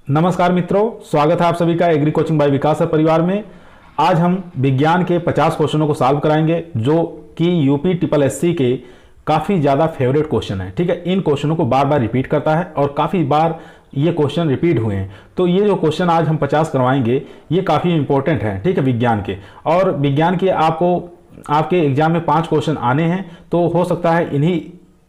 नमस्कार मित्रों, स्वागत है आप सभी का एग्री कोचिंग बाय विकास परिवार में। आज हम विज्ञान के 50 क्वेश्चनों को सॉल्व कराएंगे जो कि यूपी ट्रिपल एससी के काफ़ी ज़्यादा फेवरेट क्वेश्चन है। ठीक है, इन क्वेश्चनों को बार बार रिपीट करता है और काफ़ी बार ये क्वेश्चन रिपीट हुए हैं। तो ये जो क्वेश्चन आज हम 50 करवाएंगे ये काफ़ी इंपॉर्टेंट है। ठीक है, विज्ञान के, और विज्ञान के आपके एग्जाम में 5 क्वेश्चन आने हैं, तो हो सकता है इन्हीं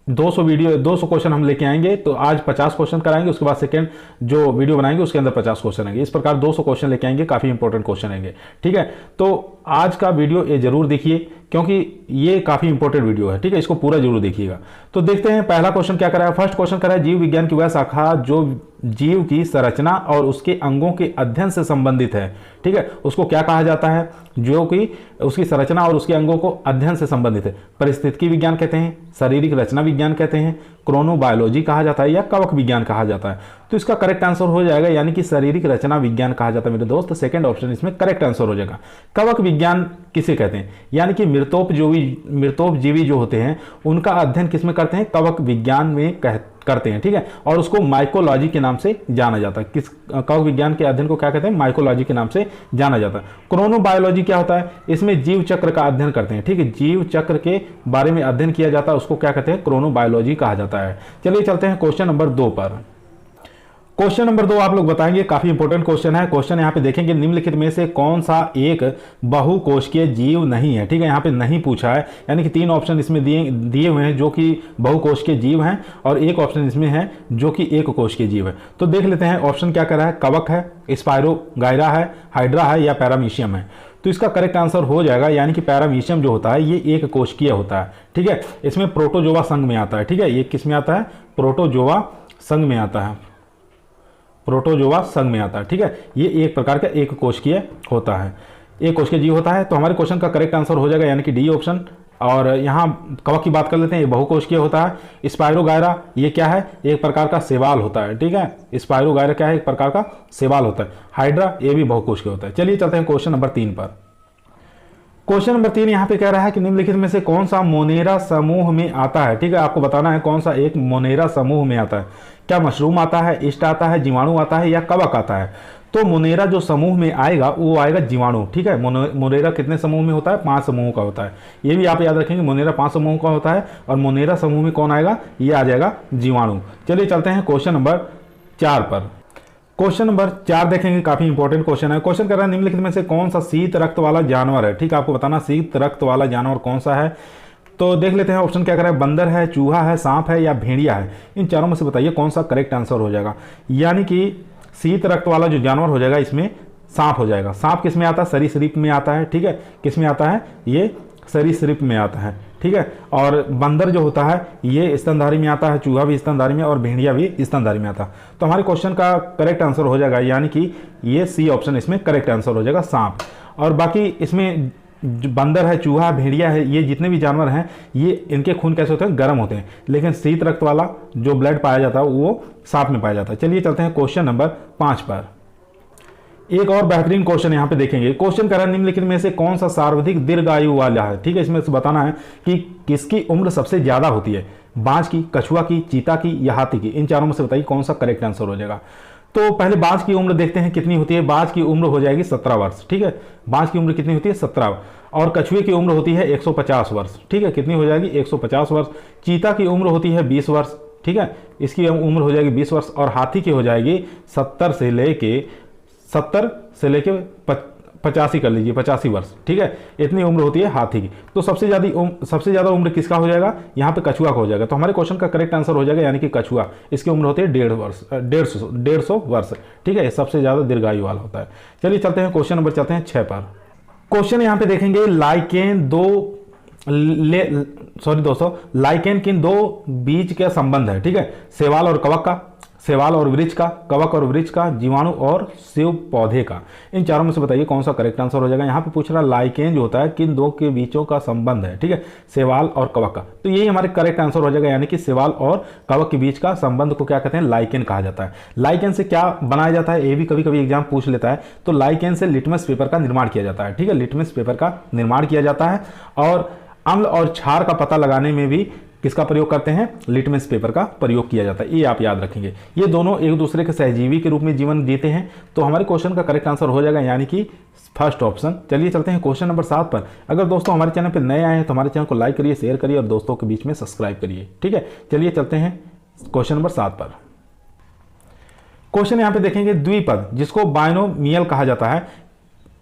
200 क्वेश्चन हम लेके आएंगे। तो आज 50 क्वेश्चन कराएंगे, उसके बाद सेकंड जो वीडियो बनाएंगे उसके अंदर 50 क्वेश्चन आएंगे। इस प्रकार 200 क्वेश्चन लेके आएंगे, काफ़ी इंपॉर्टेंट क्वेश्चन आएंगे। ठीक है, तो आज का वीडियो ये जरूर देखिए क्योंकि ये काफ़ी इंपॉर्टेंट वीडियो है। ठीक है, इसको पूरा जरूर देखिएगा। तो देखते हैं पहला क्वेश्चन क्या कराया। फर्स्ट क्वेश्चन कराया, जीव विज्ञान की वह शाखा जो जीव की संरचना और उसके अंगों के अध्ययन से संबंधित है। ठीक है, उसको क्या कहा जाता है? जो कि उसकी संरचना और उसके अंगों को अध्ययन से संबंधित है। परिस्थितिकी विज्ञान कहते हैं, शारीरिक रचना विज्ञान कहते हैं, क्रोनोबायोलॉजी कहा जाता है या कवक विज्ञान कहा जाता है। तो इसका करेक्ट आंसर हो जाएगा यानी कि शारीरिक रचना विज्ञान कहा जाता है मेरे दोस्त। सेकंड ऑप्शन इसमें करेक्ट आंसर हो जाएगा। कवक विज्ञान किसे कहते हैं? यानी कि मृतोपजीवी जो होते हैं उनका अध्ययन किसमें करते हैं? कवक विज्ञान में करते हैं। ठीक है, और उसको माइकोलॉजी के नाम से जाना जाता है। किस कवक विज्ञान के अध्ययन को क्या कहते हैं? माइकोलॉजी के नाम से जाना जाता है। क्रोनोबायोलॉजी क्या होता है? इसमें जीव चक्र का अध्ययन करते हैं। ठीक है, जीव चक्र के बारे में अध्ययन किया जाता है, उसको क्या कहते हैं? क्रोनोबायोलॉजी कहा जाता है। चलिए चलते हैं क्वेश्चन नंबर 2 पर। क्वेश्चन नंबर 2 आप लोग बताएंगे, काफी इंपॉर्टेंट क्वेश्चन है। क्वेश्चन यहाँ पे देखेंगे, निम्नलिखित में से कौन सा एक बहुकोशिकीय जीव नहीं है? ठीक है, यहाँ पे नहीं पूछा है, यानी कि 3 ऑप्शन इसमें दिए हुए हैं जो कि बहुकोशिकीय जीव हैं और एक ऑप्शन इसमें है जो कि एक कोशिकीय जीव है। तो देख लेते हैं ऑप्शन क्या कर रहा है। कवक है, स्पायरोगाइरा है, हाइड्रा है या पैरामीशियम है? तो इसका करेक्ट आंसर हो जाएगा यानी कि पैरामीशियम जो होता है ये एक कोशिकीय होता है। ठीक है, इसमें प्रोटोजोआ संघ में आता है। ठीक है, ये किस में आता है? प्रोटोजोआ संघ में आता है। प्रोटोजोआ संघ में आता है। ठीक है, ये एक प्रकार का एक कोशिकीय होता है, एक कोशिकीय जीव होता है। तो हमारे क्वेश्चन का करेक्ट आंसर हो जाएगा यानी कि डी ऑप्शन। और यहाँ कवक की बात कर लेते हैं, ये बहुकोशिकीय होता है। स्पायरोगाइरा ये क्या है? एक प्रकार का शैवाल होता है। ठीक है, स्पायरोगाइरा क्या है? एक प्रकार का शैवाल होता है। हाइड्रा ये भी बहुकोशिकीय होता है। चलिए चलते हैं क्वेश्चन नंबर 3 पर। क्वेश्चन नंबर 3 यहाँ पे कह रहा है कि निम्नलिखित में से कौन सा मोनेरा समूह में आता है? ठीक है, आपको बताना है कौन सा एक मोनेरा समूह में आता है। क्या मशरूम आता है, ईस्ट आता है, जीवाणु आता है या कवक आता है? तो मोनेरा जो समूह में आएगा वो आएगा जीवाणु। ठीक है, मोनेरा कितने समूह में होता है? 5 समूह का होता है। ये भी आप याद रखेंगे, मोनेरा 5 समूह का होता है और मोनेरा समूह में कौन आएगा? ये आ जाएगा जीवाणु। चलिए चलते हैं क्वेश्चन नंबर 4 पर। क्वेश्चन नंबर 4 देखेंगे, काफी इंपॉर्टेंट क्वेश्चन है। क्वेश्चन कर रहा है, निम्नलिखित में से कौन सा शीत रक्त वाला जानवर है? ठीक है, आपको बताना शीत रक्त वाला जानवर कौन सा है। तो देख लेते हैं ऑप्शन क्या कर रहा है। बंदर है, चूहा है, सांप है या भेड़िया है? इन चारों में से बताइए कौन सा करेक्ट आंसर हो जाएगा। यानी कि शीत रक्त वाला जो जानवर हो जाएगा इसमें सांप हो जाएगा। सांप किस में आता है? सरीसृप में आता है। ठीक है, किस में आता है? ये सरीसृप में आता है। ठीक है, और बंदर जो होता है ये स्तनधारी में आता है, चूहा भी स्तनधारी में और भेड़िया भी स्तनधारी में आता है। तो हमारे क्वेश्चन का करेक्ट आंसर हो जाएगा यानी कि ये सी ऑप्शन इसमें करेक्ट आंसर हो जाएगा, सांप। और बाकी इसमें जो बंदर है, चूहा, भेड़िया है, ये जितने भी जानवर हैं ये इनके खून कैसे होते हैं? गर्म होते हैं। लेकिन शीत रक्त वाला जो ब्लड पाया जाता है वो सांप में पाया जाता है। चलिए चलते हैं क्वेश्चन नंबर 5 पर। एक और बेहतरीन क्वेश्चन यहाँ पे देखेंगे। क्वेश्चन कर रहा है, निम्नलिखित में से कौन सा सर्वाधिक दीर्घायु वाला है? ठीक है, इसमें से बताना है कि किसकी उम्र सबसे ज्यादा होती है। बाज की, कछुआ की, चीता की या हाथी की? इन चारों में से बताइए कौन सा करेक्ट आंसर हो जाएगा। तो पहले बाज की उम्र देखते हैं कितनी होती है। बाज की उम्र हो जाएगी 17 वर्ष। ठीक है, बाज की उम्र कितनी होती है? 17। और कछुए की उम्र होती है 150 वर्ष। ठीक है, कितनी हो जाएगी? 150 वर्ष। चीता की उम्र होती है 20 वर्ष। ठीक है, इसकी उम्र हो जाएगी 20 वर्ष। और हाथी की हो जाएगी 70 से लेके 85 कर लीजिए, 85 वर्ष। ठीक है, इतनी उम्र होती है हाथी की। तो सबसे ज्यादा उम्र किसका हो जाएगा? यहाँ पे कछुआ का हो जाएगा। तो हमारे क्वेश्चन का करेक्ट आंसर हो जाएगा यानी कि कछुआ। इसकी उम्र होती है 150 वर्ष। ठीक है, सबसे ज्यादा दीर्घायु वाला होता है। चलिए चलते हैं क्वेश्चन नंबर 6 पर। क्वेश्चन यहाँ पे देखेंगे, लाइकेन किन 2 बीज का संबंध है? ठीक है, शैवाल और कवक का, शैवाल और वृक्ष का, कवक और वृक्ष का, जीवाणु और शिव पौधे का? इन चारों में से बताइए कौन सा करेक्ट आंसर हो जाएगा। यहाँ पे पूछ रहा है लाइकेन जो होता है किन 2 के बीचों का संबंध है। ठीक है, शैवाल और कवक का। तो यही हमारे करेक्ट आंसर हो जाएगा यानी कि शैवाल और कवक के बीच का संबंध को क्या कहते हैं? लाइकेन कहा जाता है। लाइकेन से क्या बनाया जाता है ये भी कभी कभी एग्जाम पूछ लेता है। तो लाइकेन से लिटमस पेपर का निर्माण किया जाता है। ठीक है, लिटमस पेपर का निर्माण किया जाता है। और अम्ल और क्षार का पता लगाने में भी किसका प्रयोग करते हैं, लिटमस पेपर का प्रयोग किया जाता है। ये आप याद रखेंगे। ये दोनों एक दूसरे के सहजीवी के रूप में जीवन जीते हैं। तो हमारे क्वेश्चन का करेक्ट आंसर हो जाएगा यानी कि फर्स्ट ऑप्शन। चलिए चलते हैं क्वेश्चन नंबर 7 पर। अगर दोस्तों हमारे चैनल पर नए आए हैं तो हमारे चैनल को लाइक करिए, शेयर करिए और दोस्तों के बीच में सब्सक्राइब करिए। ठीक है, चलिए चलते हैं क्वेश्चन नंबर 7 पर। क्वेश्चन यहां पे देखेंगे, द्विपद जिसको बायनोमियल कहा जाता है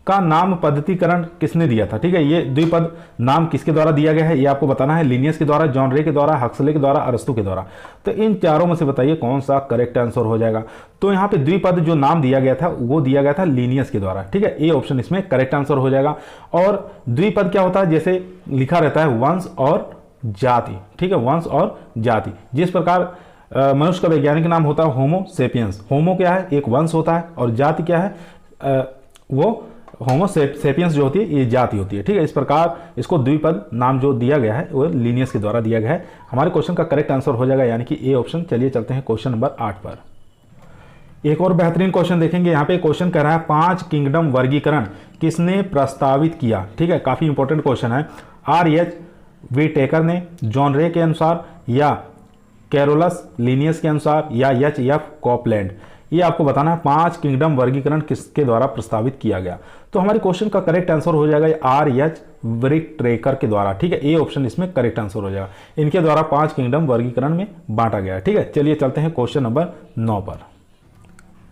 का नाम पद्धतिकरण किसने दिया था। ठीक है, ये द्विपद नाम किसके द्वारा दिया गया है ये आपको बताना है। लिनियस के द्वारा, जॉन रे के द्वारा, हक्सले के द्वारा, अरस्तु के द्वारा। तो इन चारों में से बताइए कौन सा करेक्ट आंसर हो जाएगा। तो यहाँ पे द्विपद जो नाम दिया गया था वो दिया गया था लिनियस के द्वारा। ठीक है, ए ऑप्शन इसमें करेक्ट आंसर हो जाएगा। और द्विपद क्या होता है, जैसे लिखा रहता है वंश और जाति। ठीक है, वंश और जाति। जिस प्रकार मनुष्य का वैज्ञानिक नाम होता है होमो सेपियंस। होमो क्या है, एक वंश होता है, और जाति क्या है, वो होमो सेपियंस जो होती है ये जाति होती है। ठीक है, इस प्रकार इसको द्विपद नाम जो दिया गया है वो लिनियस के द्वारा दिया गया है। हमारे क्वेश्चन का करेक्ट आंसर हो जाएगा यानी कि ए ऑप्शन। चलिए चलते हैं क्वेश्चन नंबर 8 पर। एक और बेहतरीन क्वेश्चन देखेंगे। यहाँ पे क्वेश्चन कह रहा है 5 किंगडम वर्गीकरण किसने प्रस्तावित किया। ठीक है, काफी इंपॉर्टेंट क्वेश्चन है। R.H. व्हिटेकर ने, जॉन रे के अनुसार, या कैरोलस लिनियस के अनुसार, या H.F. कॉपलैंड। ये आपको बताना है 5 किंगडम वर्गीकरण किसके द्वारा प्रस्तावित किया गया। तो हमारे क्वेश्चन का करेक्ट आंसर हो जाएगा R.H. व्हिटेकर के द्वारा। ठीक है, ए ऑप्शन इसमें करेक्ट आंसर हो जाएगा। इनके द्वारा 5 किंगडम वर्गीकरण में बांटा गया है। ठीक है, चलिए चलते हैं क्वेश्चन नंबर 9 पर।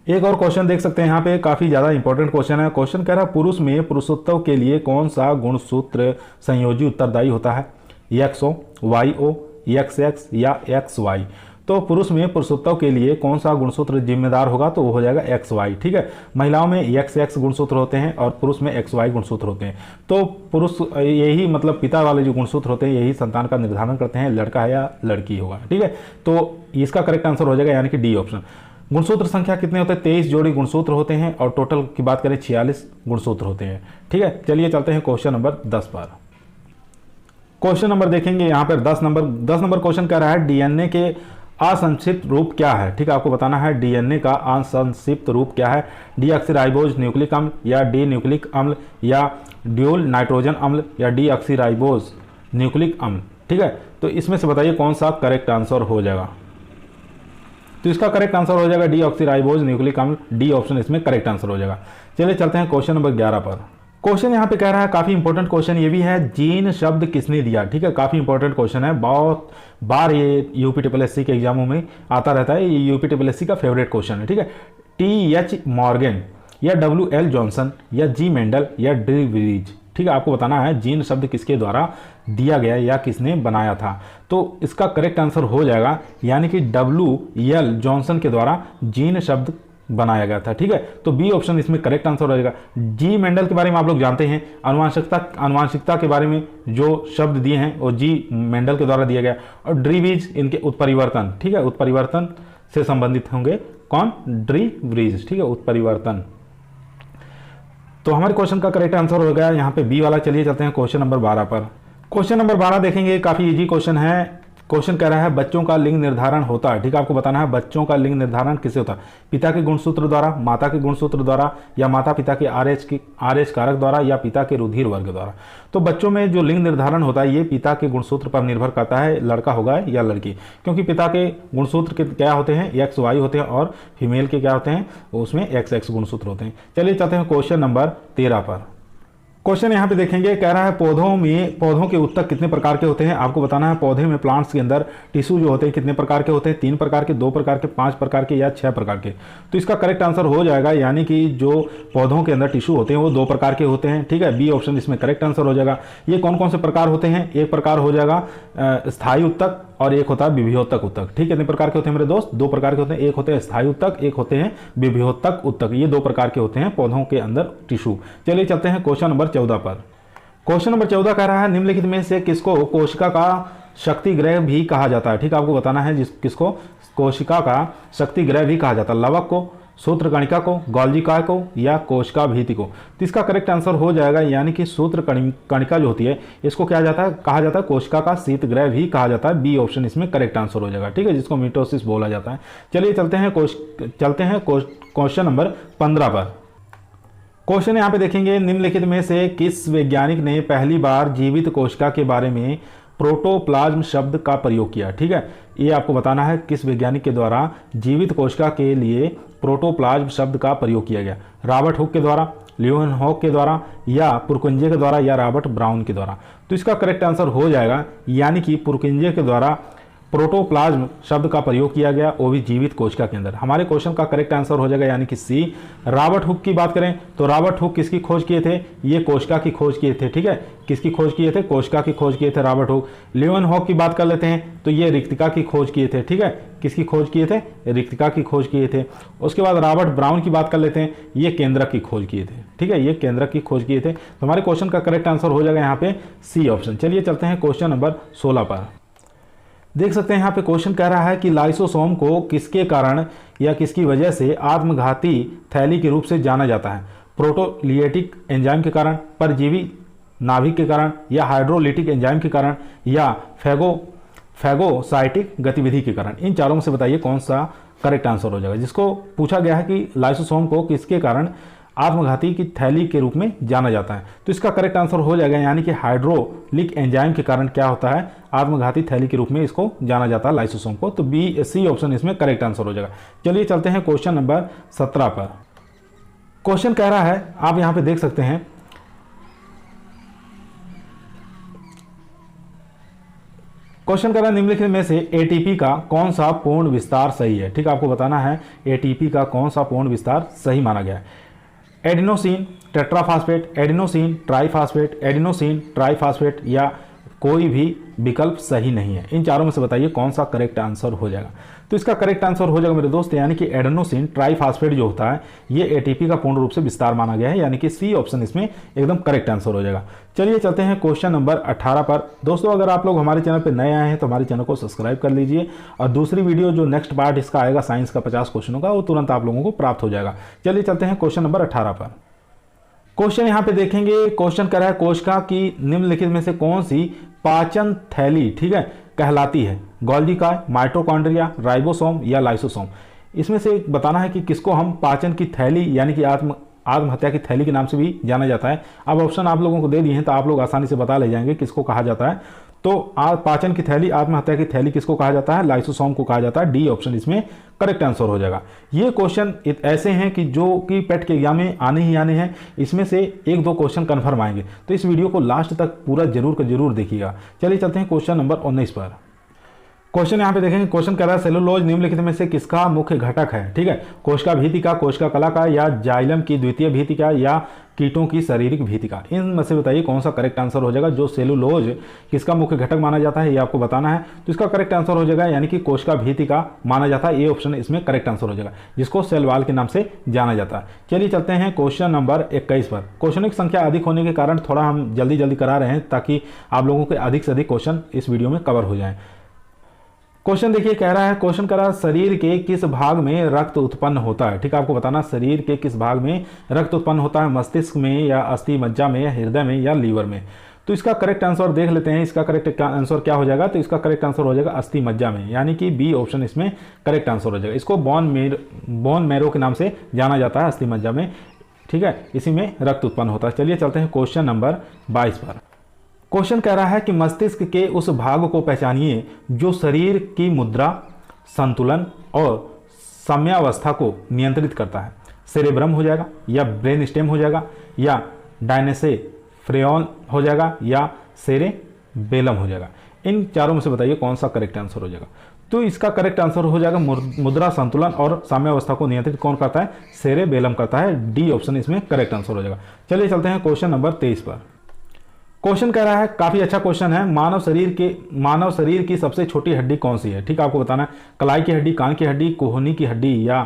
एक और क्वेश्चन देख सकते हैं यहाँ पे, काफी ज्यादा इंपॉर्टेंट क्वेश्चन है। क्वेश्चन कह रहा है पुरुष में पुरुषोत्तव के लिए कौन सा गुणसूत्र संयोजी उत्तरदायी होता है, XO, YO, XX या XY। तो पुरुष में पुरुषोत्तव के लिए कौन सा गुणसूत्र जिम्मेदार होगा, तो वो हो जाएगा XY। ठीक है, महिलाओं में XX गुणसूत्र होते हैं और पुरुष में XY गुणसूत्र होते हैं। तो पुरुष यही मतलब पिता वाले जो गुणसूत्र होते हैं यही संतान का निर्धारण करते हैं, लड़का है या लड़की होगा। ठीक है, तो इसका करेक्ट आंसर हो जाएगा यानी कि डी ऑप्शन। गुणसूत्र संख्या कितने होते हैं, 23 जोड़ी गुणसूत्र होते हैं, और टोटल की बात करें 46 गुणसूत्र होते हैं। ठीक है, चलिए चलते हैं क्वेश्चन नंबर 10 पर। क्वेश्चन नंबर देखेंगे यहाँ पर 10 नंबर क्वेश्चन कह रहा है डीएनए के असंक्षिप्त रूप क्या है। ठीक है, आपको बताना है डीएनए का असंक्षिप्त रूप क्या है, डीऑक्सीराइबोज न्यूक्लिक अम्ल, या डी न्यूक्लिक अम्ल, या ड्यूल नाइट्रोजन अम्ल, या डीऑक्सीराइबोज न्यूक्लिक अम्ल। ठीक है, तो इसमें से बताइए कौन सा करेक्ट आंसर हो जाएगा। तो इसका करेक्ट आंसर हो जाएगा डीऑक्सीराइबोज न्यूक्लिक अम्ल। डी ऑप्शन इसमें करेक्ट आंसर हो जाएगा। चलिए चलते हैं क्वेश्चन नंबर 11 पर। क्वेश्चन यहाँ पे कह रहा है, काफी इंपॉर्टेंट क्वेश्चन ये भी है, जीन शब्द किसने दिया। ठीक है, काफी इंपॉर्टेंट क्वेश्चन है, बहुत बार ये यूपी के एग्जामों में आता रहता है। ये यूपी का फेवरेट क्वेश्चन है। ठीक है, TH मॉर्गन, या WL जॉनसन, या G मेंडल, या डी व्रीज। ठीक है, आपको बताना है जीन शब्द किसके द्वारा दिया गया या किसने बनाया था। तो इसका करेक्ट आंसर हो जाएगा यानी कि WL जॉनसन के द्वारा जीन शब्द बनाया गया था। ठीक है, तो बी ऑप्शन इसमें करेक्ट आंसर हो जाएगा। जी मेंडल के बारे में आप लोग जानते हैं, आनुवांशिकता के बारे में जो शब्द दिए हैं वो जी मेंडल के द्वारा दिया गया। और ड्रीवीज इनके उत्परिवर्तन। ठीक है, उत्परिवर्तन से संबंधित होंगे कौन, ड्रीवीज। ठीक है, उत्परिवर्तन। तो हमारे क्वेश्चन का करेक्ट आंसर हो गया यहाँ पे बी वाला। चलिए चलते हैं क्वेश्चन नंबर 12 पर। क्वेश्चन नंबर 12 देखेंगे, काफी इजी क्वेश्चन है। क्वेश्चन कह रहा है बच्चों का लिंग निर्धारण होता है। ठीक है, आपको बताना है बच्चों का लिंग निर्धारण किससे होता है, पिता के गुणसूत्र द्वारा, माता के गुणसूत्र द्वारा, या माता पिता के RH कारक द्वारा, या पिता के रुधिर वर्ग द्वारा। तो बच्चों में जो लिंग निर्धारण होता है ये पिता के गुणसूत्र पर निर्भर करता है, लड़का होगा या लड़की। क्योंकि पिता के गुणसूत्र के क्या होते हैं, XY होते हैं, और फीमेल के क्या होते हैं, उसमें XX गुणसूत्र होते हैं। चलिए चलते हैं क्वेश्चन नंबर 13 पर। क्वेश्चन यहाँ पे देखेंगे, कह रहा है पौधों के उत्तक कितने प्रकार के होते हैं। आपको बताना है पौधे में, प्लांट्स के अंदर टिश्यू जो होते हैं कितने प्रकार के होते हैं, 3 प्रकार के, 2 प्रकार के, 5 प्रकार के, या 6 प्रकार के। तो इसका करेक्ट आंसर हो जाएगा यानी कि जो पौधों के अंदर टिश्यू होते हैं वो 2 प्रकार के होते हैं। ठीक है, बी ऑप्शन इसमें करेक्ट आंसर हो जाएगा। ये कौन कौन से प्रकार होते हैं, एक प्रकार हो जाएगा स्थायी उत्तक, और एक होता है विभियोत्तक उत्तक। ठीक है, कितने प्रकार के होते हैं मेरे दोस्त, 2 प्रकार के होते हैं, एक होते हैं स्थायी उत्तक, एक होते हैं विभियोत्तक उत्तक। ये 2 प्रकार के होते हैं पौधों के अंदर टिश्यू। चलिए चलते हैं क्वेश्चन नंबर 14 पर। क्वेश्चन नंबर 14 कह रहा है निम्नलिखित में से किसको कोशिका का शक्ति ग्रह भी कहा जाता है। ठीक है, आपको बताना है किसको कोशिका का शक्ति ग्रह भी कहा जाता है, लवक को, सूत्रकणिका को, गोल्जिका को, या कोशिका भीति को। तो इसका करेक्ट आंसर हो जाएगा यानी कि सूत्रकणिका जो होती है इसको क्या कहा जाता है कोशिका का शीत ग्रह भी कहा जाता है। बी ऑप्शन इसमें करेक्ट आंसर हो जाएगा। ठीक है, जिसको मिटोसिस बोला जाता है। चलिए चलते हैं क्वेश्चन नंबर 15 पर। क्वेश्चन यहाँ पे देखेंगे, निम्नलिखित में से किस वैज्ञानिक ने पहली बार जीवित कोशिका के बारे में प्रोटोप्लाज्म शब्द का प्रयोग किया। ठीक है, ये आपको बताना है किस वैज्ञानिक के द्वारा जीवित कोशिका के लिए प्रोटोप्लाज्म शब्द का प्रयोग किया गया। रॉबर्ट हुक के द्वारा, लियोनहॉक के द्वारा, या पुरकुंजे के द्वारा, या रॉबर्ट ब्राउन के द्वारा। तो इसका करेक्ट आंसर हो जाएगा यानी कि पुरकुंजे के द्वारा प्रोटोप्लाज्म शब्द का प्रयोग किया गया, वो भी जीवित कोशिका के अंदर। हमारे क्वेश्चन का करेक्ट आंसर हो जाएगा यानी कि सी। रॉबर्ट हुक की बात करें तो रॉबर्ट हुक किसकी खोज किए थे? ये कोशिका की खोज किए थे। ठीक है, किसकी खोज किए थे? कोशिका की खोज किए थे रॉबर्ट हुक। लियोनहॉक की बात कर लेते हैं तो ये रिक्तिका की खोज किए थे। ठीक है, किसकी खोज किए थे? रिक्तिका की खोज किए थे। उसके बाद रॉबर्ट ब्राउन की बात कर लेते हैं, ये केंद्रक की खोज किए थे। ठीक है, ये केंद्रक की खोज किए थे। तो हमारे क्वेश्चन का करेक्ट आंसर हो जाएगा यहाँ पे सी ऑप्शन। चलिए चलते हैं क्वेश्चन नंबर 16 पर। देख सकते हैं यहाँ पे क्वेश्चन कह रहा है कि लाइसोसोम को किसके कारण या किसकी वजह से आत्मघाती थैली के रूप से जाना जाता है? प्रोटोलिएटिक एंजाइम के कारण, परजीवी नाभिक के कारण, या हाइड्रोलिटिक एंजाइम के कारण, या फैगोसाइटिक गतिविधि के कारण। इन चारों में से बताइए कौन सा करेक्ट आंसर हो जाएगा। जिसको पूछा गया है कि लाइसोसोम को किसके कारण आत्मघाती की थैली के रूप में जाना जाता है, तो इसका करेक्ट आंसर हो जाएगा यानी कि हाइड्रोलिक एंजाइम के कारण क्या होता है? आत्मघाती थैली के रूप में इसको जाना जाता है लाइसोसोम को। तो बी सी ऑप्शन इसमें करेक्ट आंसर हो जाएगा। चलिए चलते हैं क्वेश्चन नंबर 17 पर। क्वेश्चन कह रहा है, आप यहां पे देख सकते हैं, क्वेश्चन कह रहा है निम्नलिखित में से एटीपी का कौन सा पूर्ण विस्तार सही है? ठीक है, आपको बताना है एटीपी का कौन सा पूर्ण विस्तार सही माना गया है। Adenosine tetraphosphate, adenosine triphosphate, adenosine triphosphate, या कोई भी विकल्प सही नहीं है। इन चारों में से बताइए कौन सा करेक्ट आंसर हो जाएगा। तो इसका करेक्ट आंसर हो जाएगा मेरे दोस्त यानी कि एडेनोसिन ट्राइफास्फेट जो होता है ये एटीपी का पूर्ण रूप से विस्तार माना गया है, यानी कि सी ऑप्शन इसमें एकदम करेक्ट आंसर हो जाएगा। चलिए चलते हैं क्वेश्चन नंबर 18 पर। दोस्तों अगर आप लोग हमारे चैनल पर नए आए हैं तो हमारे चैनल को सब्सक्राइब कर लीजिए, और दूसरी वीडियो जो नेक्स्ट पार्ट इसका आएगा साइंस का 50 क्वेश्चनों का, वो तुरंत आप लोगों को प्राप्त हो जाएगा। चलिए चलते हैं क्वेश्चन नंबर 18 पर। क्वेश्चन यहां पे देखेंगे, क्वेश्चन कर रहा है कोशिका की निम्नलिखित में से कौन सी पाचन थैली, ठीक है, कहलाती है? गोल्गी काय, माइटोकॉन्ड्रिया, राइबोसोम, या लाइसोसोम। इसमें से बताना है कि किसको हम पाचन की थैली यानी कि आत्महत्या की थैली के नाम से भी जाना जाता है। अब ऑप्शन आप लोगों को दे दिए हैं तो आप लोग आसानी से बता ले जाएंगे किसको कहा जाता है। तो पाचन की थैली, आत्महत्या की थैली किसको कहा जाता है? लाइसोसोम को कहा जाता है। डी ऑप्शन इसमें करेक्ट आंसर हो जाएगा। ये क्वेश्चन ऐसे हैं कि जो कि पेट के एग्जाम में आने ही आने हैं, इसमें से एक दो क्वेश्चन कन्फर्म आएंगे, तो इस वीडियो को लास्ट तक पूरा जरूर का जरूर देखिएगा। चलिए चलते हैं क्वेश्चन नंबर 19 पर। क्वेश्चन यहाँ पे देखेंगे, क्वेश्चन कह रहा है सेलुलोज निम्नलिखित में से किसका मुख्य घटक है? ठीक है, कोशिका भीतिका, कोशिका कला का, या जाइलम की द्वितीय भीतिका, या कीटों की शारीरिक भीतिका। इनमें से बताइए कौन सा करेक्ट आंसर हो जाएगा। जो सेलुलोज किसका मुख्य घटक माना जाता है ये आपको बताना है। तो इसका करेक्ट आंसर हो जाएगा यानी कि कोशिका भीतिका माना जाता है। ये ऑप्शन इसमें करेक्ट आंसर हो जाएगा, जिसको सेल वॉल के नाम से जाना जाता है। चलिए चलते हैं क्वेश्चन नंबर 21 पर। क्वेश्चनों की संख्या अधिक होने के कारण थोड़ा हम जल्दी जल्दी करा रहे हैं ताकि आप लोगों के अधिक से अधिक क्वेश्चन इस वीडियो में कवर हो जाए। क्वेश्चन देखिए कह रहा है, क्वेश्चन कह रहा है शरीर के किस भाग में रक्त उत्पन्न होता है? ठीक है, आपको बताना शरीर के किस भाग में रक्त उत्पन्न होता है, मस्तिष्क में, या अस्थि मज्जा में, या हृदय में, या लीवर में। तो इसका करेक्ट आंसर देख लेते हैं। इसका करेक्ट आंसर क्या हो जाएगा? तो इसका करेक्ट आंसर हो जाएगा अस्थि मज्जा में, यानी कि बी ऑप्शन इसमें करेक्ट आंसर हो जाएगा। इसको बोन मैरो के नाम से जाना जाता है अस्थि मज्जा में। ठीक है, इसी में रक्त उत्पन्न होता है। चलिए चलते हैं क्वेश्चन नंबर 22 पर। क्वेश्चन कह रहा है कि मस्तिष्क के उस भाग को पहचानिए जो शरीर की मुद्रा, संतुलन और साम्यावस्था को नियंत्रित करता है। सेरेब्रम हो जाएगा, या ब्रेन स्टेम हो जाएगा, या डायनेसेफ्रेन हो जाएगा, या सेरेबेलम हो जाएगा। इन चारों में से बताइए कौन सा करेक्ट आंसर हो जाएगा। तो इसका करेक्ट आंसर हो जाएगा मुद्रा, संतुलन और साम्यावस्था को नियंत्रित कौन करता है? सेरेबेलम करता है। डी ऑप्शन इसमें करेक्ट आंसर हो जाएगा। चलिए चलते हैं क्वेश्चन नंबर 23 पर। क्वेश्चन कह रहा है, काफी अच्छा क्वेश्चन है, मानव शरीर की सबसे छोटी हड्डी कौन सी है? ठीक है, आपको बताना है कलाई की हड्डी, कान की हड्डी, कोहनी की हड्डी, या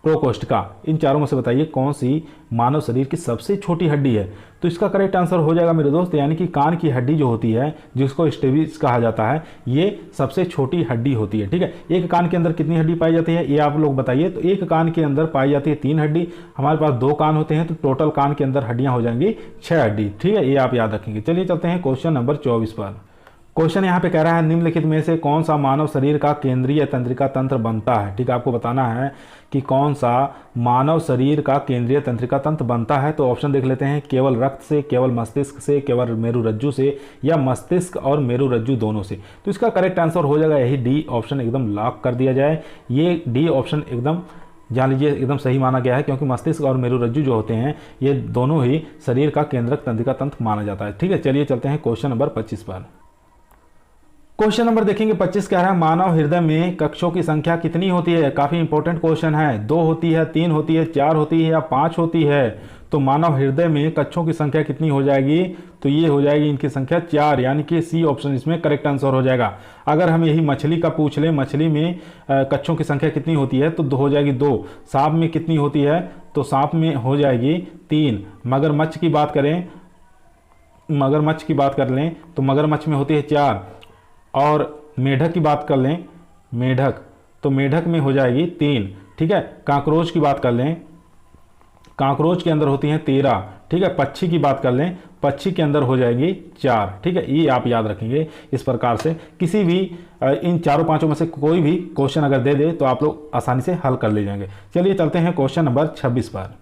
प्रोकोष्ठिका। इन चारों में से बताइए कौन सी मानव शरीर की सबसे छोटी हड्डी है। तो इसका करेक्ट आंसर हो जाएगा मेरे दोस्त यानी कि कान की हड्डी जो होती है, जिसको स्टेबिस कहा जाता है, ये सबसे छोटी हड्डी होती है। ठीक है, एक कान के अंदर कितनी हड्डी पाई जाती है ये आप लोग बताइए। तो एक कान के अंदर पाई जाती है 3 हड्डी। हमारे पास 2 कान होते हैं तो टोटल कान के अंदर हड्डियां हो जाएंगी 6 हड्डी। ठीक है, ये आप याद रखेंगे। चलिए चलते हैं क्वेश्चन नंबर 24 पर। क्वेश्चन यहाँ पे कह रहा है निम्नलिखित में से कौन सा मानव शरीर का केंद्रीय तंत्रिका तंत्र बनता है। ठीक है, आपको बताना है कि कौन सा मानव शरीर का केंद्रीय तंत्रिका तंत्र बनता है। तो ऑप्शन देख लेते हैं, केवल रक्त से, केवल मस्तिष्क से, केवल मेरुरज्जु से, या मस्तिष्क और मेरुरज्जु दोनों से। तो इसका करेक्ट आंसर हो जाएगा यही डी ऑप्शन, एकदम लॉक कर दिया जाए। ये डी ऑप्शन एकदम जान लीजिए एकदम सही माना गया है, क्योंकि मस्तिष्क और मेरुरज्जु जो होते हैं ये दोनों ही शरीर का केंद्रक तंत्रिका तंत्र माना जाता है। ठीक है, चलिए चलते हैं क्वेश्चन नंबर 25 पर। क्वेश्चन नंबर देखेंगे 25 कह रहा है मानव हृदय में कक्षों की संख्या कितनी होती है। काफी इंपॉर्टेंट क्वेश्चन है। 2 होती है, 3 होती है, 4 होती है या 5 होती है। तो मानव हृदय में कक्षों की संख्या कितनी हो जाएगी, तो ये हो जाएगी इनकी संख्या 4, यानी कि सी ऑप्शन इसमें करेक्ट आंसर हो जाएगा। अगर हम यही मछली का पूछ लें, मछली में कक्षों की संख्या कितनी होती है, तो हो जाएगी 2। सांप में कितनी होती है, तो सांप में हो जाएगी 3। मगरमच्छ की बात करें, मगरमच्छ की बात कर लें तो मगरमच्छ में होती है 4। और मेढक की बात कर लें, मेढक, तो मेढक में हो जाएगी 3। ठीक है, कांकरोच की बात कर लें, कांकरोच के अंदर होती हैं 13। ठीक है, पक्षी की बात कर लें, पक्षी के अंदर हो जाएगी 4। ठीक है, ये आप याद रखेंगे। इस प्रकार से किसी भी इन चारों पांचों में से कोई भी क्वेश्चन अगर दे दे तो आप लोग आसानी से हल कर ले जाएंगे। चलिए चलते हैं क्वेश्चन नंबर 26 पर।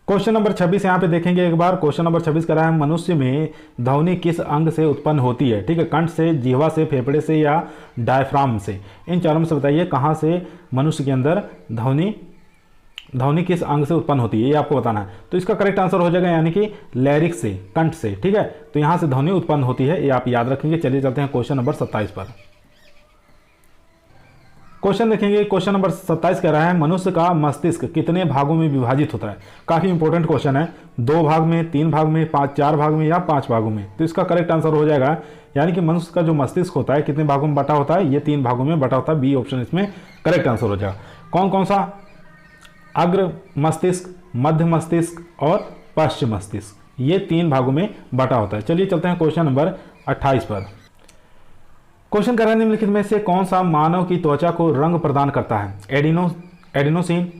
क्वेश्चन नंबर 26 यहाँ पे देखेंगे एक बार। क्वेश्चन नंबर 26 कह रहा है मनुष्य में ध्वनि किस अंग से उत्पन्न होती है। ठीक है, कंठ से, जिह्वा से, फेफड़े से या डायफ्राम से। इन चारों में से बताइए कहाँ से मनुष्य के अंदर ध्वनि किस अंग से उत्पन्न होती है, ये आपको बताना है। तो इसका करेक्ट आंसर हो जाएगा यानी कि लैरिक्स से, कंठ से। ठीक है, तो यहाँ से ध्वनि उत्पन्न होती है, ये आप याद रखेंगे। चलिए चलते हैं क्वेश्चन नंबर 27 पर। क्वेश्चन देखेंगे, क्वेश्चन नंबर 27 कह रहा है मनुष्य का मस्तिष्क कितने भागों में विभाजित होता है। काफी इंपॉर्टेंट क्वेश्चन है। 2 भाग में, 3 भाग में, 4 भाग में या 5 भागों में। तो इसका करेक्ट आंसर हो जाएगा यानी कि मनुष्य का जो मस्तिष्क होता है कितने भागों में बटा होता है, ये 3 भागों में बटा होता है। बी ऑप्शन इसमें करेक्ट आंसर हो जाएगा। कौन कौन सा, अग्र मस्तिष्क, मध्य मस्तिष्क और पश्चिम मस्तिष्क, ये 3 भागों में बटा होता है। चलिए चलते हैं क्वेश्चन नंबर 28 पर। क्वेश्चन कर रहे हैं निम्नलिखित में से कौन सा मानव की त्वचा को रंग प्रदान करता है। एडिनोसिन,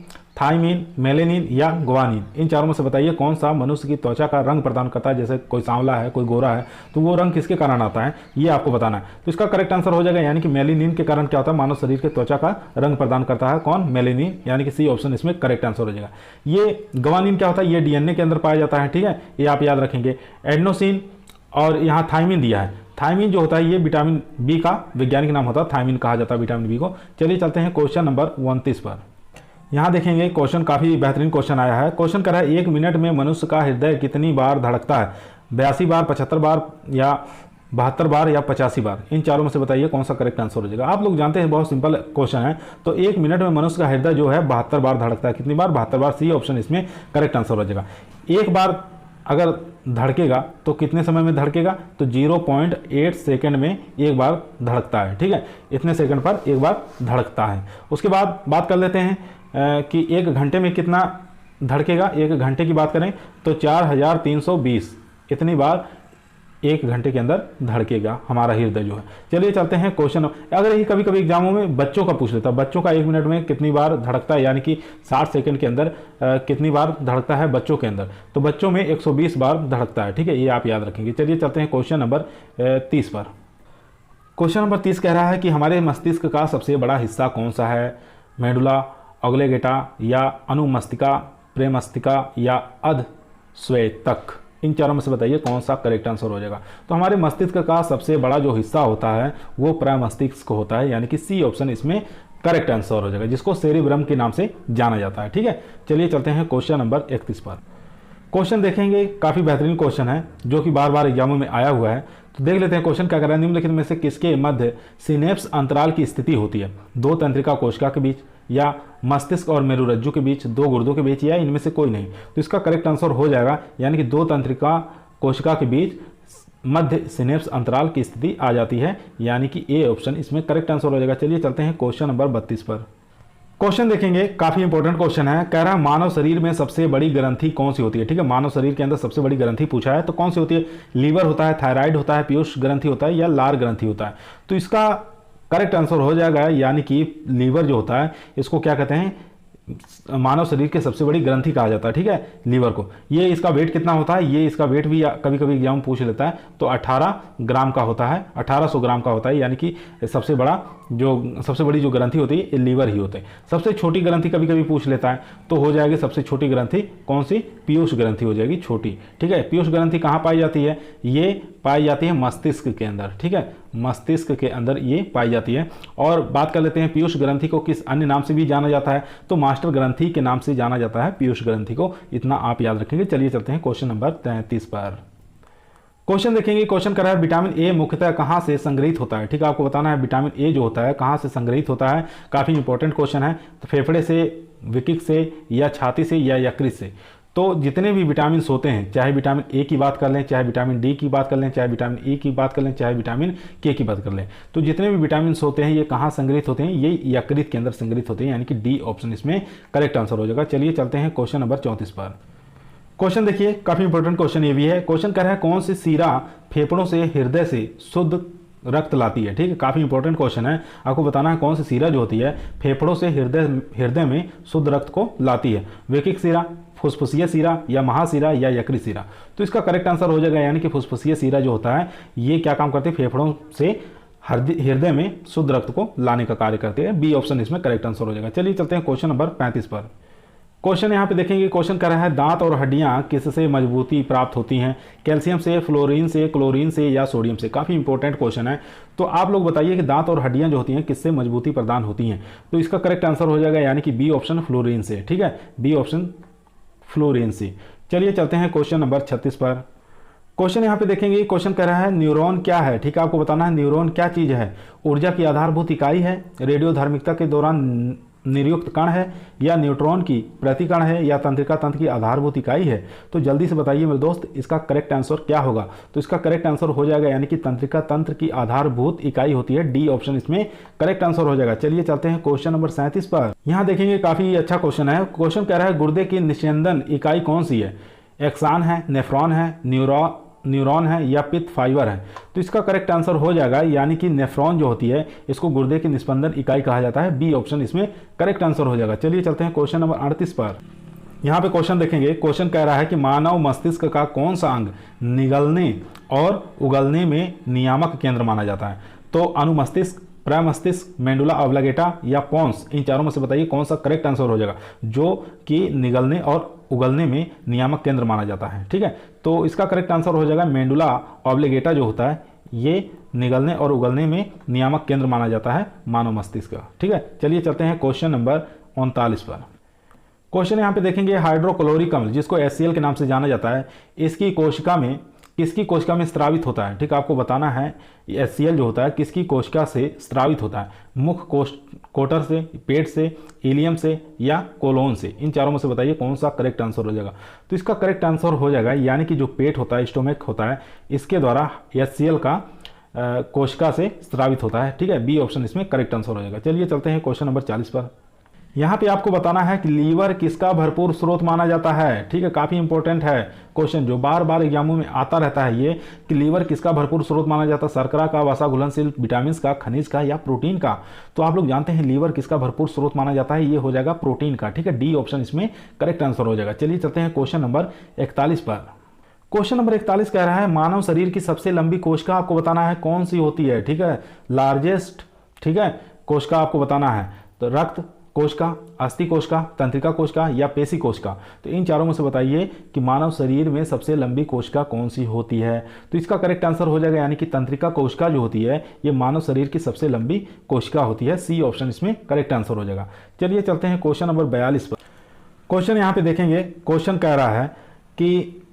थाइमिन, मेलेनिन या ग्वानिन। इन चारों में से बताइए कौन सा मनुष्य की त्वचा का रंग प्रदान करता है। जैसे कोई सांवला है, कोई गोरा है, तो वो रंग किसके कारण आता है, ये आपको बताना है। तो इसका करेक्ट आंसर हो जाएगा यानी कि मेलेनिन के कारण क्या होता है, मानव शरीर के त्वचा का रंग प्रदान करता है कौन, मेलेनिन, यानी कि सी ऑप्शन इसमें करेक्ट आंसर हो जाएगा। ये ग्वानिन क्या होता है, ये डीएनए के अंदर पाया जाता है। ठीक है, ये आप याद रखेंगे। एडिनोसिन और यहाँ थाइमिन दिया है। थाइमिन जो होता है ये विटामिन बी का वैज्ञानिक नाम होता है, थाइमिन कहा जाता है विटामिन बी को। चलिए चलते हैं क्वेश्चन नंबर 29 पर। यहाँ देखेंगे क्वेश्चन काफी बेहतरीन क्वेश्चन आया है। क्वेश्चन कर रहा है 1 मिनट में मनुष्य का हृदय कितनी बार धड़कता है। 82 बार, 75 बार या 72 बार या 85 बार। इन चारों में से बताइए कौन सा करेक्ट आंसर हो जाएगा। आप लोग जानते हैं बहुत सिंपल क्वेश्चन है। तो 1 मिनट में मनुष्य का हृदय जो है 72 बार धड़कता है। कितनी बार, 72 बार। सी ऑप्शन इसमें करेक्ट आंसर हो जाएगा। एक बार अगर धड़केगा तो कितने समय में धड़केगा, तो 0.8 सेकंड में एक बार धड़कता है। ठीक है, इतने सेकंड पर एक बार धड़कता है। उसके बाद बात कर लेते हैं कि 1 घंटे में कितना धड़केगा। 1 घंटे की बात करें तो 4320 इतनी बार 1 घंटे के अंदर धड़केगा हमारा हृदय जो है। चलिए चलते हैं क्वेश्चन। अगर ये कभी कभी एग्जामों में बच्चों का पूछ लेता है, बच्चों का 1 मिनट में कितनी बार धड़कता है, यानी कि 60 सेकंड के अंदर कितनी बार धड़कता है बच्चों के अंदर, तो बच्चों में 120 बार धड़कता है। ठीक है, ये आप याद रखेंगे। चलिए चलते हैं क्वेश्चन नंबर 30 पर। क्वेश्चन नंबर 30 कह रहा है कि हमारे मस्तिष्क का सबसे बड़ा हिस्सा कौन सा है। मेडुला ऑब्लिगेटा या अनुमस्तिका, प्रेमस्तिका या अधश्वेतक। इन चारों में से बताइए कौन सा करेक्ट आंसर हो जाएगा। तो हमारे मस्तिष्क का सबसे बड़ा जो हिस्सा होता है वो प्रमस्तिष्क होता है, यानी कि सी ऑप्शन इसमें करेक्ट आंसर हो जाएगा, जिसको सेरिब्रम के नाम से जाना जाता है। ठीक है, चलिए चलते हैं क्वेश्चन नंबर 31 पर। क्वेश्चन देखेंगे, काफी बेहतरीन क्वेश्चन है जो कि बार बार एग्जामों में आया हुआ है। तो देख लेते हैं क्वेश्चन क्या कर रहा है। निम्नलिखित में से किसके मध्य सिनेप्स अंतराल की स्थिति होती है। 2 तंत्रिका कोशिका के बीच, या मस्तिष्क और मेरुरज्जु के बीच, 2 गुर्दों के बीच, या इनमें से कोई नहीं। तो इसका करेक्ट आंसर हो जाएगा यानी कि 2 तंत्रिका कोशिका के बीच मध्य सिनेप्स अंतराल की स्थिति आ जाती है, यानी कि ए ऑप्शन इसमें करेक्ट आंसर हो जाएगा। चलिए चलते हैं क्वेश्चन नंबर 32 पर। क्वेश्चन देखेंगे, काफी इंपॉर्टेंट क्वेश्चन है। कह रहा है मानव शरीर में सबसे बड़ी ग्रंथि कौन सी होती है। ठीक है, मानव शरीर के अंदर सबसे बड़ी ग्रंथि पूछा है, तो कौन सी होती है। लीवर होता है, थायराइड होता है, पीयूष ग्रंथि होता है या लार ग्रंथि होता है। तो इसका करेक्ट आंसर हो जाएगा यानी कि लीवर जो होता है इसको क्या कहते हैं, मानव शरीर की सबसे बड़ी ग्रंथि कहा जाता है, ठीक है, लीवर को। ये इसका वेट कितना होता है, ये इसका वेट भी कभी कभी एग्जाम में पूछ लेता है, तो 18 ग्राम का होता है, 1800 ग्राम का होता है, यानी कि सबसे बड़ी जो ग्रंथि होती है ये लीवर ही होते हैं। सबसे छोटी ग्रंथि कभी कभी पूछ लेता है, तो हो जाएगी सबसे छोटी ग्रंथि कौन सी, पीयूष ग्रंथि हो जाएगी छोटी, ठीक है। पीयूष ग्रंथि कहाँ पाई जाती है, ये पाई जाती है मस्तिष्क के अंदर, ठीक है, मस्तिष्क के अंदर ये पाई जाती है। और बात कर लेते हैं पीयूष ग्रंथि को किस अन्य नाम से भी जाना जाता है, तो मास्टर ग्रंथि के नाम से जाना जाता है पीयूष ग्रंथि को, इतना आप याद रखेंगे। चलिए चलते हैं क्वेश्चन नंबर 33 पर। क्वेश्चन देखेंगे, क्वेश्चन कर रहा है विटामिन ए मुख्यतः कहाँ से संग्रहित होता है, ठीक है, आपको बताना है विटामिन ए जो होता है कहाँ से संग्रहित होता है। काफी इंपॉर्टेंट क्वेश्चन है। तो फेफड़े से, विकिक से, या छाती से, या यकृत से। तो जितने भी विटामिन होते हैं, चाहे विटामिन ए की बात कर लें, चाहे विटामिन डी की बात कर लें, चाहे विटामिन ई की बात कर लें, चाहे विटामिन के की बात कर लें, तो जितने भी विटामिन होते हैं ये कहाँ संग्रहित होते हैं, ये यकृत के अंदर संग्रहित होते हैं, यानी कि डी ऑप्शन इसमें करेक्ट आंसर हो जाएगा। चलिए चलते हैं क्वेश्चन नंबर 34 पर। क्वेश्चन देखिए, काफी इंपॉर्टेंट क्वेश्चन ये भी है। क्वेश्चन कर रहा है कौन सी सीरा फेफड़ों से हृदय से शुद्ध रक्त लाती है, ठीक है, काफी इंपॉर्टेंट क्वेश्चन है। आपको बताना है कौन सी सीरा जो होती है फेफड़ों से हृदय में शुद्ध रक्त को लाती है, वैकिक सीरा, फुसफुसिया सीरा, या महासीरा, या यकृत सीरा। तो इसका करेक्ट आंसर हो जाएगा, यानी कि फुसफुसिया सीरा जो होता है ये क्या काम करते हैं, फेफड़ों से हृदय में शुद्ध रक्त को लाने का कार्य करते हैं। बी ऑप्शन इसमें करेक्ट आंसर हो जाएगा। चलिए चलते हैं क्वेश्चन नंबर 35 पर। क्वेश्चन यहाँ पे देखेंगे, क्वेश्चन कर रहा है दांत और हड्डियां किससे मजबूती प्राप्त होती हैं, कैल्शियम से, फ्लोरीन से, क्लोरीन से, या सोडियम से। काफी इंपॉर्टेंट क्वेश्चन है। तो आप लोग बताइए कि दांत और हड्डियां जो होती हैं किससे मजबूती प्रदान होती हैं, तो इसका करेक्ट आंसर हो जाएगा, यानी कि बी ऑप्शन फ्लोरीन से, ठीक है, बी ऑप्शन फ्लोरीन से। चलिए चलते हैं क्वेश्चन नंबर 36 पर। क्वेश्चन यहाँ पे देखेंगे, क्वेश्चन कह रहा है न्यूरॉन क्या है, ठीक है, आपको बताना है न्यूरॉन क्या चीज है, ऊर्जा की आधारभूत इकाई है, रेडियोधर्मिता के दौरान निर्युक्त कण है, या न्यूट्रॉन की प्रतिकण है, या तंत्रिका तंत्र की आधारभूत इकाई है। तो जल्दी से बताइए मेरे दोस्त इसका करेक्ट आंसर क्या होगा। तो इसका करेक्ट आंसर हो जाएगा, यानी कि तंत्रिका तंत्र की आधारभूत इकाई होती है, डी ऑप्शन इसमें करेक्ट आंसर हो जाएगा। चलिए चलते हैं क्वेश्चन नंबर 37 पर। यहाँ देखेंगे काफी अच्छा क्वेश्चन है। क्वेश्चन कह रहा है गुर्दे की निस्यंदन इकाई कौन सी है, एक्सान है, नेफ्रॉन है, न्यूरॉन है, या पित्त फाइबर है। तो इसका करेक्ट आंसर हो जाएगा, यानी कि नेफ्रॉन जो होती है इसको गुर्दे की निस्पंदन इकाई कहा जाता है, बी ऑप्शन इसमें करेक्ट आंसर हो जाएगा। चलिए चलते हैं क्वेश्चन नंबर 38 पर। यहाँ पे क्वेश्चन देखेंगे, क्वेश्चन कह रहा है कि मानव मस्तिष्क का कौन सा अंग निगलने और उगलने में नियामक केंद्र माना जाता है। तो अनुमस्तिष्क, प्रमस्तिष्क, मेंडुला ऑब्लिगेटा, या पोन्स, इन चारों में से बताइए कौन सा करेक्ट आंसर हो जाएगा, जो कि निगलने और उगलने में नियामक केंद्र माना जाता है, ठीक है। तो इसका करेक्ट आंसर हो जाएगा मेंडुला ऑब्लिगेटा जो होता है ये निगलने और उगलने में नियामक केंद्र माना जाता है मानव मस्तिष्क का, ठीक है। चलिए चलते हैं क्वेश्चन नंबर 39 पर। क्वेश्चन यहाँ पे देखेंगे, हाइड्रोक्लोरिक अम्ल जिसको HCl के नाम से जाना जाता है, इसकी कोशिका में किसकी कोशिका में स्रावित होता है, ठीक है, आपको बताना है HCl जो होता है किसकी कोशिका से स्रावित होता है, मुख कोटर से, पेट से, इलियम से, या कोलोन से। इन चारों में से बताइए कौन सा करेक्ट आंसर हो जाएगा। तो इसका करेक्ट आंसर हो जाएगा, यानी कि जो पेट होता है, स्टोमक होता है, इसके द्वारा HCl का कोशिका से स्रावित होता है, ठीक है, बी ऑप्शन इसमें करेक्ट आंसर हो जाएगा। चलिए चलते हैं क्वेश्चन नंबर 40 पर। यहाँ पे आपको बताना है कि लीवर किसका भरपूर स्रोत माना जाता है, ठीक है, काफी इंपॉर्टेंट है क्वेश्चन, जो बार बार एग्जामों में आता रहता है ये, कि लीवर किसका भरपूर स्रोत माना जाता है, शर्करा का, वसा घुलनशील विटामिन का, खनिज का, या प्रोटीन का। तो आप लोग जानते हैं लीवर किसका भरपूर स्रोत माना जाता है, ये हो जाएगा प्रोटीन का, ठीक है, डी ऑप्शन इसमें करेक्ट आंसर हो जाएगा। चलिए चलते हैं क्वेश्चन नंबर 41 पर। क्वेश्चन नंबर 41 कह रहा है मानव शरीर की सबसे लंबी कोशिका आपको बताना है कौन सी होती है, ठीक है, लार्जेस्ट, ठीक है, कोशिका आपको बताना है। तो रक्त कोशिका, अस्थि कोशिका, तंत्रिका कोशिका, या पेशी कोशिका। तो इन चारों में से बताइए कि मानव शरीर में सबसे लंबी कोशिका कौन सी होती है। तो इसका करेक्ट आंसर हो जाएगा, यानी कि तंत्रिका कोशिका जो होती है ये मानव शरीर की सबसे लंबी कोशिका होती है, सी ऑप्शन इसमें करेक्ट आंसर हो जाएगा। चलिए चलते हैं क्वेश्चन नंबर 42 पर। क्वेश्चन यहाँ पे देखेंगे, क्वेश्चन कह रहा है कि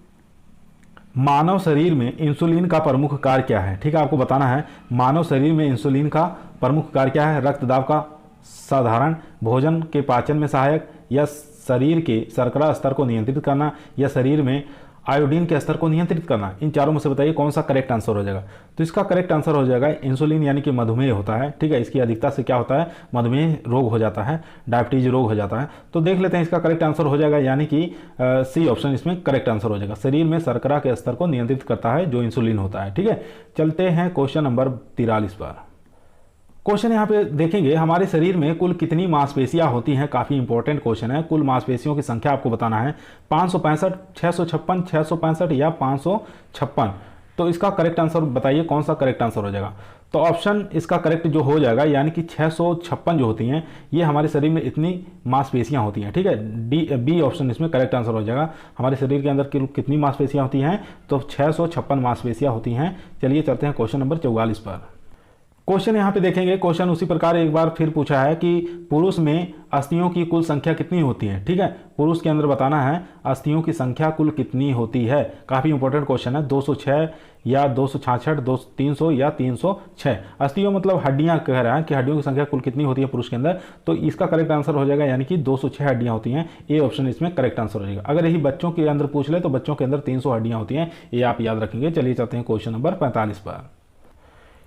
मानव शरीर में इंसुलिन का प्रमुख कार्य क्या है, ठीक है, आपको बताना है मानव शरीर में इंसुलिन का प्रमुख कार्य क्या है, रक्तदाब का साधारण, भोजन के पाचन में सहायक, या शरीर के शर्करा स्तर को नियंत्रित करना, या शरीर में आयोडीन के स्तर को नियंत्रित करना। इन चारों में से बताइए कौन सा करेक्ट आंसर हो जाएगा। तो इसका करेक्ट आंसर हो जाएगा इंसुलिन, यानी कि मधुमेह होता है, ठीक है, इसकी अधिकता से क्या होता है, मधुमेह रोग हो जाता है, डायबिटीज रोग हो जाता है। तो देख लेते हैं इसका करेक्ट आंसर हो जाएगा, यानी कि सी ऑप्शन इसमें करेक्ट आंसर हो जाएगा, शरीर में शर्करा के स्तर को नियंत्रित करता है जो इंसुलिन होता है, ठीक है। चलते हैं क्वेश्चन नंबर 43 पर। क्वेश्चन यहाँ पे देखेंगे, हमारे शरीर में कुल कितनी मांसपेशियां होती हैं। काफ़ी इंपॉर्टेंट क्वेश्चन है। कुल मांसपेशियों की संख्या आपको बताना है, 565, 656, 665 या 556। तो इसका करेक्ट आंसर बताइए, कौन सा करेक्ट आंसर हो जाएगा। तो ऑप्शन इसका करेक्ट जो हो जाएगा, यानी कि 656 जो होती हैं, ये हमारे शरीर में इतनी मांसपेशियां होती हैं। ठीक है, बी ऑप्शन इसमें करेक्ट आंसर हो जाएगा। हमारे शरीर के अंदर कितनी मांसपेशियां होती हैं, तो 656 मांसपेशियां होती हैं। चलिए चलते हैं क्वेश्चन नंबर 44 पर। क्वेश्चन यहाँ पे देखेंगे, क्वेश्चन उसी प्रकार एक बार फिर पूछा है कि पुरुष में अस्थियों की कुल संख्या कितनी होती है। ठीक है, पुरुष के अंदर बताना है अस्थियों की संख्या कुल कितनी होती है। काफ़ी इंपॉर्टेंट क्वेश्चन है। 206 या 266, 300 या 306। अस्थियों मतलब हड्डियां कह रहा है कि हड्डियों की संख्या कुल कितनी होती है पुरुष के अंदर, तो इसका करेक्ट आंसर हो जाएगा, यानी कि 206 हड्डियां होती हैं। ए ऑप्शन इसमें करेक्ट आंसर हो जाएगा। अगर यही बच्चों के अंदर पूछ ले तो बच्चों के अंदर 300 हड्डियां होती हैं, ये आप याद रखेंगे। चलिए चलते हैं क्वेश्चन नंबर 45 पर।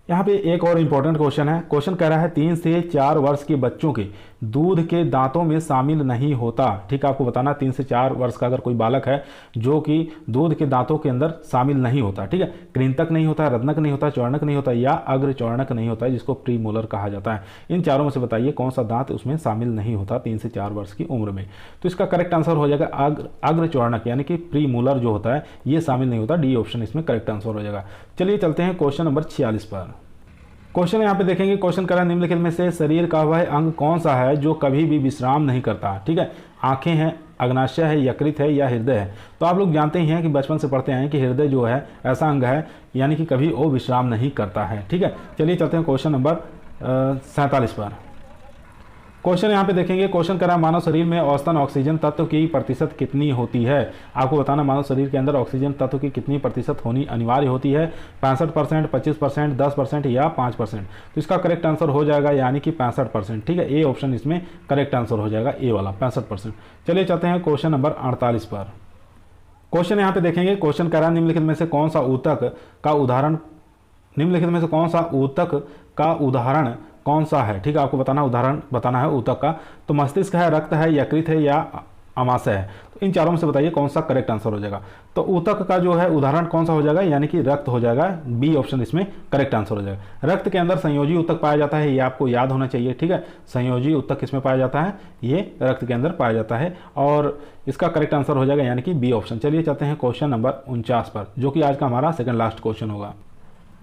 यहाँ पे एक और इम्पोर्टेंट क्वेश्चन है। क्वेश्चन कह रहा है 3 से 4 वर्ष के बच्चों के दूध के दांतों में शामिल नहीं होता। ठीक है, आपको बताना 3 से 4 वर्ष का अगर कोई बालक है जो कि दूध के दांतों के अंदर शामिल नहीं होता। ठीक है, कृंतक नहीं होता, रत्नक नहीं होता, चौर्णक नहीं होता या अग्र चौर्णक नहीं होता, जिसको प्री मोलर कहा जाता है। इन चारों में से बताइए कौन सा दांत उसमें शामिल नहीं होता 3 से 4 वर्ष की उम्र में। तो इसका करेक्ट आंसर हो जाएगा अग्र चौर्णक, यानी कि प्री मोलर जो होता है ये शामिल नहीं होता। डी ऑप्शन इसमें करेक्ट आंसर हो जाएगा। चलिए चलते हैं क्वेश्चन नंबर 46 पर। क्वेश्चन यहाँ पे देखेंगे, क्वेश्चन करा निम्नलिखित में से शरीर का वह अंग कौन सा है जो कभी भी विश्राम नहीं करता। ठीक है, आंखें हैं, अग्नाशय है, यकृत है या हृदय है। तो आप लोग जानते ही हैं कि बचपन से पढ़ते हैं कि हृदय जो है ऐसा अंग है यानी कि कभी वो विश्राम नहीं करता है। ठीक है, चलिए चलते हैं क्वेश्चन नंबर 47 पर। क्वेश्चन यहाँ पे देखेंगे, क्वेश्चन करा मानव शरीर में औसतन ऑक्सीजन तत्व की प्रतिशत कितनी होती है। आपको बताना मानव शरीर के अंदर ऑक्सीजन तत्व की कितनी प्रतिशत होनी अनिवार्य होती है। 65%, 25%, 10% या 5%। तो इसका करेक्ट आंसर हो जाएगा यानी कि 65%। ठीक है, ए ऑप्शन इसमें करेक्ट आंसर हो जाएगा, ए वाला 65%। चलिए चलते हैं क्वेश्चन नंबर 48 पर। क्वेश्चन यहाँ पे देखेंगे, क्वेश्चन करा निम्नलिखित में से कौन सा ऊतक का उदाहरण कौन सा है। ठीक है, आपको उदाहरण बताना है ऊतक का। तो मस्तिष्क है, रक्त है, यकृत है या अमाशय है। तो इन चारों में से बताइए कौन सा करेक्ट आंसर हो जाएगा। तो ऊतक का जो है उदाहरण कौन सा हो जाएगा, यानी कि रक्त हो जाएगा। बी ऑप्शन इसमें करेक्ट आंसर हो जाएगा। रक्त के अंदर संयोजी ऊतक पाया जाता है, ये आपको याद होना चाहिए। ठीक है, संयोजी ऊतक किसमें पाया जाता है, ये रक्त के अंदर पाया जाता है और इसका करेक्ट आंसर हो जाएगा यानी कि बी ऑप्शन। चलिए चलते हैं क्वेश्चन नंबर 49 पर, जो कि आज का हमारा सेकंड लास्ट क्वेश्चन होगा।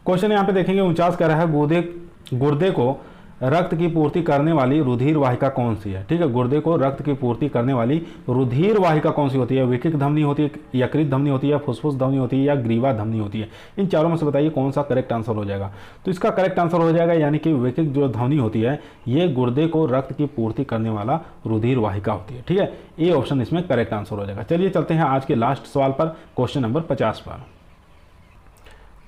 क्वेश्चन यहाँ पे देखेंगे 49 कह रहा है गुर्दे को रक्त की पूर्ति करने वाली रुधिर वाहिका कौन सी है। ठीक है, गुर्दे को रक्त की पूर्ति करने वाली रुधिर वाहिका कौन सी होती है। विकिक धमनी होती है, यकृत धमनी होती है, फुसफुस धमनी होती है या ग्रीवा धमनी होती है। इन चारों में से बताइए कौन सा करेक्ट आंसर हो जाएगा। तो इसका करेक्ट आंसर हो जाएगा यानी कि विकिक जो धमनी होती है ये गुर्दे को रक्त की पूर्ति करने वाला रुधिर वाहिका होती है। ठीक है, ए ऑप्शन इसमें करेक्ट आंसर हो जाएगा। चलिए चलते हैं आज के लास्ट सवाल पर, क्वेश्चन नंबर 50 पर।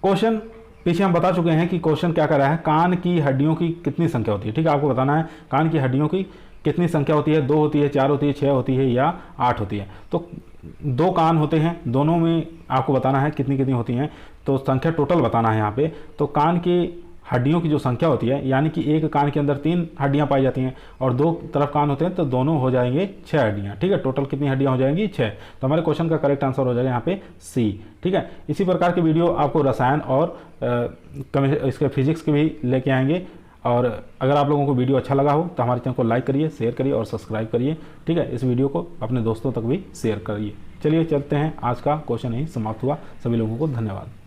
क्वेश्चन पीछे हम बता चुके हैं कि क्वेश्चन क्या कर रहा है, कान की हड्डियों की कितनी संख्या होती है। ठीक है, आपको बताना है कान की हड्डियों की कितनी संख्या होती है। 2 होती है, 4 होती है, 6 होती है या 8 होती है। तो 2 कान होते हैं, दोनों में आपको बताना है कितनी कितनी होती हैं। तो संख्या टोटल बताना है यहाँ पे। तो कान की हड्डियों की जो संख्या होती है, यानी कि एक कान के अंदर 3 हड्डियां पाई जाती हैं और 2 तरफ कान होते हैं, तो दोनों हो जाएंगे 6 हड्डियां। ठीक है, टोटल कितनी हड्डियां हो जाएंगी, 6। तो हमारे क्वेश्चन का करेक्ट आंसर हो जाएगा यहाँ पे सी। ठीक है, इसी प्रकार के वीडियो आपको रसायन और इसके फिजिक्स के भी लेके आएंगे। और अगर आप लोगों को वीडियो अच्छा लगा हो तो हमारे चैनल को लाइक करिए, शेयर करिए और सब्सक्राइब करिए। ठीक है, इस वीडियो को अपने दोस्तों तक भी शेयर करिए। चलिए चलते हैं, आज का क्वेश्चन यही समाप्त हुआ। सभी लोगों को धन्यवाद।